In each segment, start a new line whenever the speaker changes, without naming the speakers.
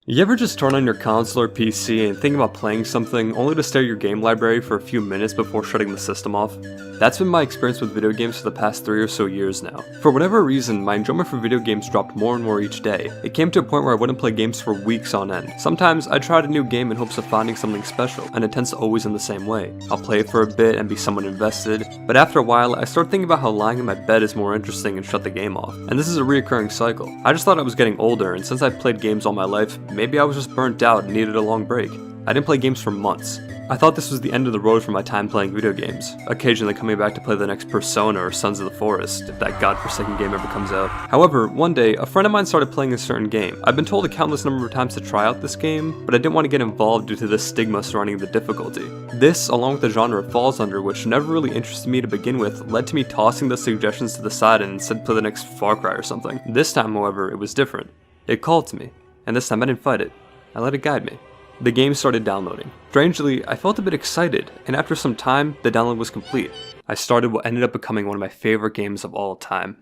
You ever just turn on your console or PC and think about playing something only to stare at your game library for a few minutes before shutting the system off? That's been my experience with video games for the past 3 or so years now. For whatever reason, my enjoyment for video games dropped more and more each day. It came to a point where I wouldn't play games for weeks on end. Sometimes I tried a new game in hopes of finding something special, and it tends to always end the same way. I'll play it for a bit and be somewhat invested, but after a while I start thinking about how lying in my bed is more interesting and shut the game off. And this is a reoccurring cycle. I just thought I was getting older, and since I've played games all my life, maybe I was just burnt out and needed a long break. I didn't play games for months. I thought this was the end of the road for my time playing video games, occasionally coming back to play the next Persona or Sons of the Forest, if that godforsaken game ever comes out. However, one day, a friend of mine started playing a certain game. I've been told a countless number of times to try out this game, but I didn't want to get involved due to the stigma surrounding the difficulty. This, along with the genre it falls under, which never really interested me to begin with, led to me tossing the suggestions to the side and instead play the next Far Cry or something. This time, however, it was different. It called to me, and this time I didn't fight it. I let it guide me. The game started downloading. Strangely, I felt a bit excited, and after some time, the download was complete. I started what ended up becoming one of my favorite games of all time.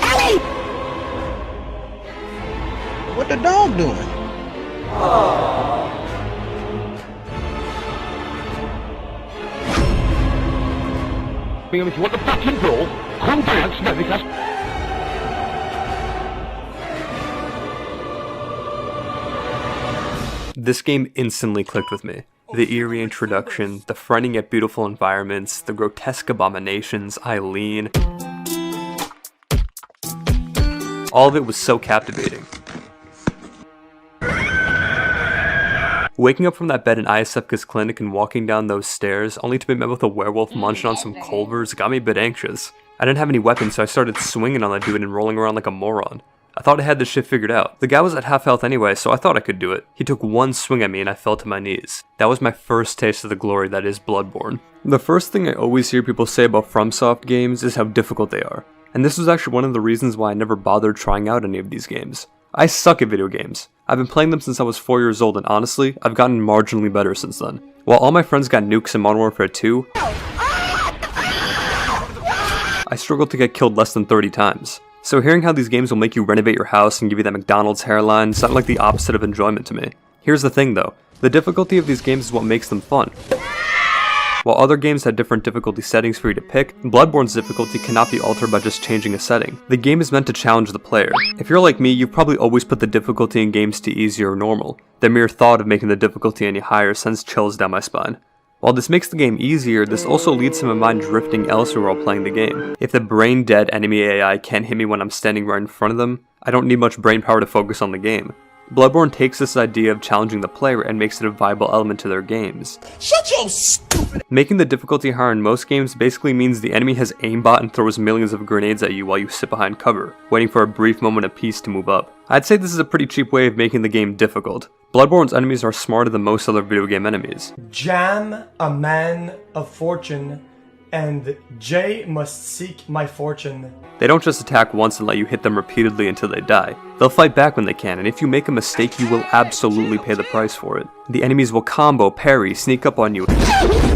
Ellie! What the dog doing?
If you want the fucking brawl, come down, no, because...
This game instantly clicked with me. The eerie introduction, the frightening yet beautiful environments, the grotesque abominations, Eileen. All of it was so captivating. Waking up from that bed in ISFK's clinic and walking down those stairs, only to be met with a werewolf munching on some Culvers, got me a bit anxious. I didn't have any weapons, so I started swinging on that dude and rolling around like a moron. I thought I had this shit figured out. The guy was at half health anyway, so I thought I could do it. He took one swing at me and I fell to my knees. That was my first taste of the glory that is Bloodborne. The first thing I always hear people say about FromSoft games is how difficult they are. And this was actually one of the reasons why I never bothered trying out any of these games. I suck at video games. I've been playing them since I was 4 years old, and honestly, I've gotten marginally better since then. While all my friends got nukes in Modern Warfare 2, I struggled to get killed less than 30 times. So hearing how these games will make you renovate your house and give you that McDonald's hairline sounded like the opposite of enjoyment to me. Here's the thing though, the difficulty of these games is what makes them fun. While other games had different difficulty settings for you to pick, Bloodborne's difficulty cannot be altered by just changing a setting. The game is meant to challenge the player. If you're like me, you've probably always put the difficulty in games to easy or normal. The mere thought of making the difficulty any higher sends chills down my spine. While this makes the game easier, this also leads to my mind drifting elsewhere while playing the game. If the brain-dead enemy AI can't hit me when I'm standing right in front of them, I don't need much brain power to focus on the game. Bloodborne takes this idea of challenging the player and makes it a viable element to their games.
Shut your stupid...
Making the difficulty higher in most games basically means the enemy has aimbot and throws millions of grenades at you while you sit behind cover, waiting for a brief moment of peace to move up. I'd say this is a pretty cheap way of making the game difficult. Bloodborne's enemies are smarter than most other video game enemies.
Jam, a man of fortune, and Jay must seek my fortune.
They don't just attack once and let you hit them repeatedly until they die. They'll fight back when they can, and if you make a mistake, you will absolutely pay the price for it. The enemies will combo, parry, sneak up on you,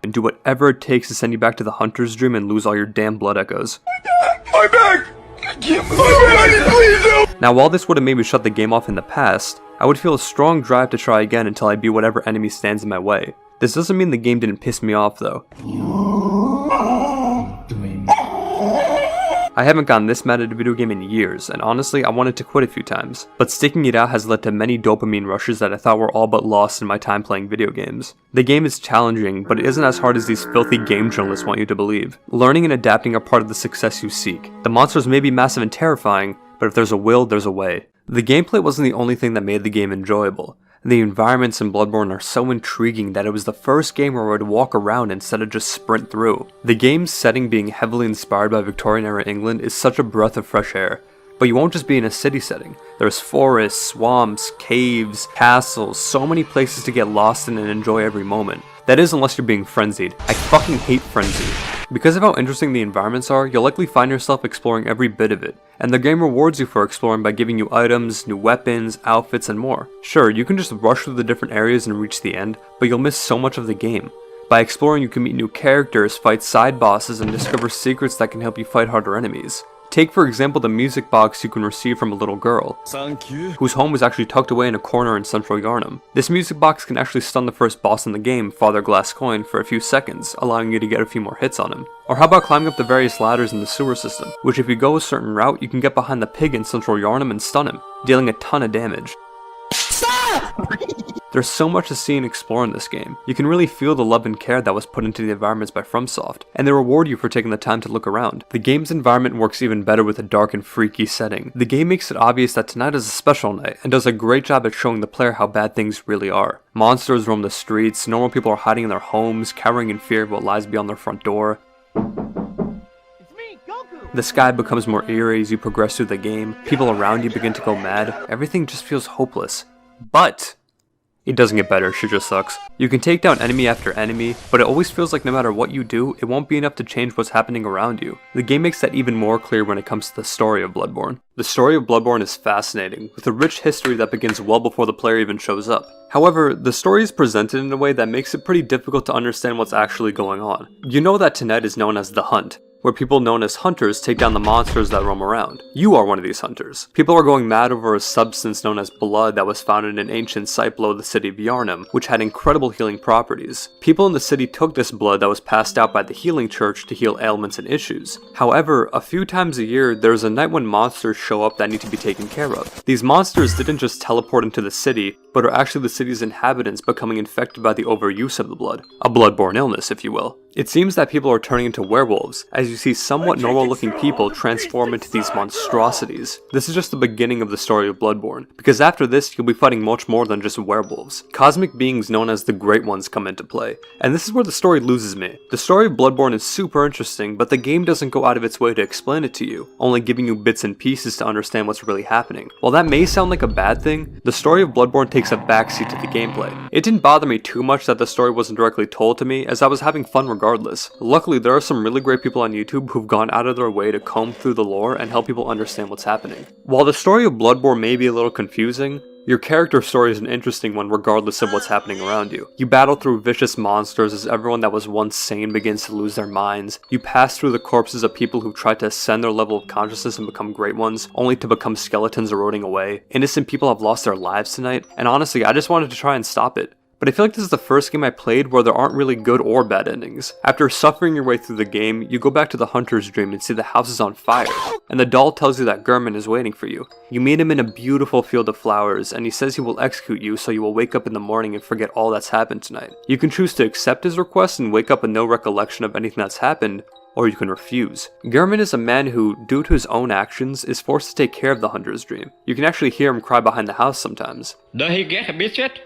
and do whatever it takes to send you back to the hunter's dream and lose all your damn blood echoes.
My back! Please help!
Now while this would have made me shut the game off in the past, I would feel a strong drive to try again until I beat whatever enemy stands in my way. This doesn't mean the game didn't piss me off though. I haven't gotten this mad at a video game in years, and honestly I wanted to quit a few times, but sticking it out has led to many dopamine rushes that I thought were all but lost in my time playing video games. The game is challenging, but it isn't as hard as these filthy game journalists want you to believe. Learning and adapting are part of the success you seek. The monsters may be massive and terrifying, but if there's a will, there's a way. The gameplay wasn't the only thing that made the game enjoyable. The environments in Bloodborne are so intriguing that it was the first game where I would walk around instead of just sprint through. The game's setting being heavily inspired by Victorian-era England is such a breath of fresh air. But you won't just be in a city setting. There's forests, swamps, caves, castles, so many places to get lost in and enjoy every moment. That is, unless you're being frenzied. I fucking hate frenzy. Because of how interesting the environments are, you'll likely find yourself exploring every bit of it, and the game rewards you for exploring by giving you items, new weapons, outfits, and more. Sure, you can just rush through the different areas and reach the end, but you'll miss so much of the game. By exploring, you can meet new characters, fight side bosses, and discover secrets that can help you fight harder enemies. Take for example the music box you can receive from a little girl, whose home was actually tucked away in a corner in central Gehrman. This music box can actually stun the first boss in the game, Father Glasscoin, for a few seconds, allowing you to get a few more hits on him. Or how about climbing up the various ladders in the sewer system, which if you go a certain route, you can get behind the pig in central Gehrman and stun him, dealing a ton of damage. There's so much to see and explore in this game. You can really feel the love and care that was put into the environments by FromSoft, and they reward you for taking the time to look around. The game's environment works even better with a dark and freaky setting. The game makes it obvious that tonight is a special night, and does a great job at showing the player how bad things really are. Monsters roam the streets, normal people are hiding in their homes, cowering in fear of what lies beyond their front door. The sky becomes more eerie as you progress through the game, people around you begin to go mad, everything just feels hopeless. But it doesn't get better, shit just sucks. You can take down enemy after enemy, but it always feels like no matter what you do, it won't be enough to change what's happening around you. The game makes that even more clear when it comes to the story of Bloodborne. The story of Bloodborne is fascinating, with a rich history that begins well before the player even shows up. However, the story is presented in a way that makes it pretty difficult to understand what's actually going on. You know that tonight is known as The Hunt, where people known as hunters take down the monsters that roam around. You are one of these hunters. People are going mad over a substance known as blood that was found in an ancient site below the city of Gehrman, which had incredible healing properties. People in the city took this blood that was passed out by the healing church to heal ailments and issues. However, a few times a year, there's a night when monsters show up that need to be taken care of. These monsters didn't just teleport into the city, but are actually the city's inhabitants becoming infected by the overuse of the blood. A bloodborne illness, if you will. It seems that people are turning into werewolves, as you see somewhat normal looking people transform into these monstrosities. This is just the beginning of the story of Bloodborne, because after this you'll be fighting much more than just werewolves. Cosmic beings known as the Great Ones come into play, and this is where the story loses me. The story of Bloodborne is super interesting, but the game doesn't go out of its way to explain it to you, only giving you bits and pieces to understand what's really happening. While that may sound like a bad thing, the story of Bloodborne takes a backseat to the gameplay. It didn't bother me too much that the story wasn't directly told to me, as I was having fun regardless. Luckily, there are some really great people on YouTube who've gone out of their way to comb through the lore and help people understand what's happening. While the story of Bloodborne may be a little confusing, your character story is an interesting one regardless of what's happening around you. You battle through vicious monsters as everyone that was once sane begins to lose their minds. You pass through the corpses of people who tried to ascend their level of consciousness and become great ones, only to become skeletons eroding away. Innocent people have lost their lives tonight, and honestly, I just wanted to try and stop it. But I feel like this is the first game I played where there aren't really good or bad endings. After suffering your way through the game, you go back to the hunter's dream and see the house is on fire, and the doll tells you that Gehrman is waiting for you. You meet him in a beautiful field of flowers, and he says he will execute you so you will wake up in the morning and forget all that's happened tonight. You can choose to accept his request and wake up with no recollection of anything that's happened, or you can refuse. Gehrman is a man who, due to his own actions, is forced to take care of the hunter's dream. You can actually hear him cry behind the house sometimes.
Does he get a biscuit?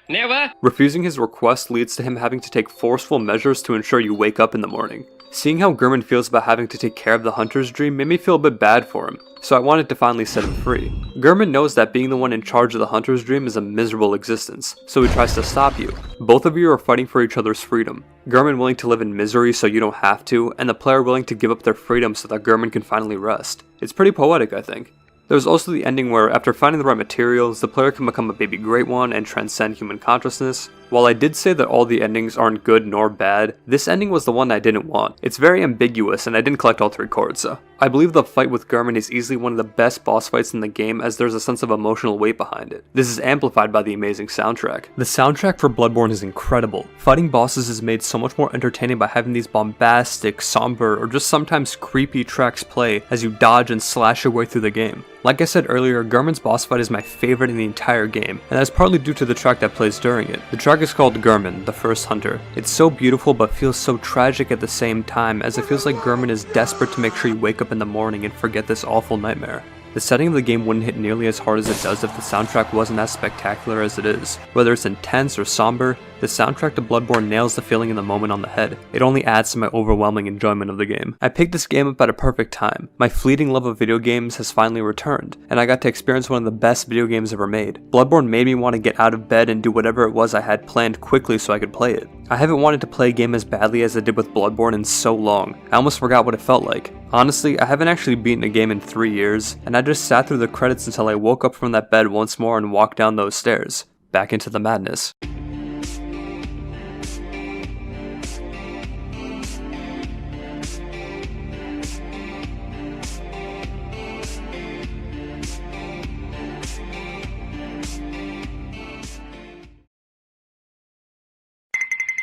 Never.
Refusing his request leads to him having to take forceful measures to ensure you wake up in the morning. Seeing how Gehrman feels about having to take care of the hunter's dream made me feel a bit bad for him, so I wanted to finally set him free. Gehrman knows that being the one in charge of the hunter's dream is a miserable existence, so he tries to stop you. Both of you are fighting for each other's freedom. Gehrman willing to live in misery so you don't have to, and the player willing to give up their freedom so that Gehrman can finally rest. It's pretty poetic, I think. There's also the ending where, after finding the right materials, the player can become a baby great one and transcend human consciousness. While I did say that all the endings aren't good nor bad, this ending was the one I didn't want. It's very ambiguous and I didn't collect all 3 chords, so. I believe the fight with Gehrman is easily one of the best boss fights in the game as there's a sense of emotional weight behind it. This is amplified by the amazing soundtrack. The soundtrack for Bloodborne is incredible. Fighting bosses is made so much more entertaining by having these bombastic, somber, or just sometimes creepy tracks play as you dodge and slash your way through the game. Like I said earlier, Gehrman's boss fight is my favorite in the entire game, and that's partly due to the track that plays during it. The track is called Gehrman, the First Hunter. It's so beautiful but feels so tragic at the same time, as it feels like Gehrman is desperate to make sure you wake up in the morning and forget this awful nightmare. The setting of the game wouldn't hit nearly as hard as it does if the soundtrack wasn't as spectacular as it is. Whether it's intense or somber, the soundtrack to Bloodborne nails the feeling in the moment on the head. It only adds to my overwhelming enjoyment of the game. I picked this game up at a perfect time. My fleeting love of video games has finally returned, and I got to experience one of the best video games ever made. Bloodborne made me want to get out of bed and do whatever it was I had planned quickly so I could play it. I haven't wanted to play a game as badly as I did with Bloodborne in so long. I almost forgot what it felt like. Honestly, I haven't actually beaten a game in 3 years, and I just sat through the credits until I woke up from that bed once more and walked down those stairs, back into the madness.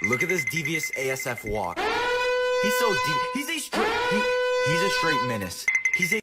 Look at this devious ASF walk. He's so deep. He's a straight menace. He's a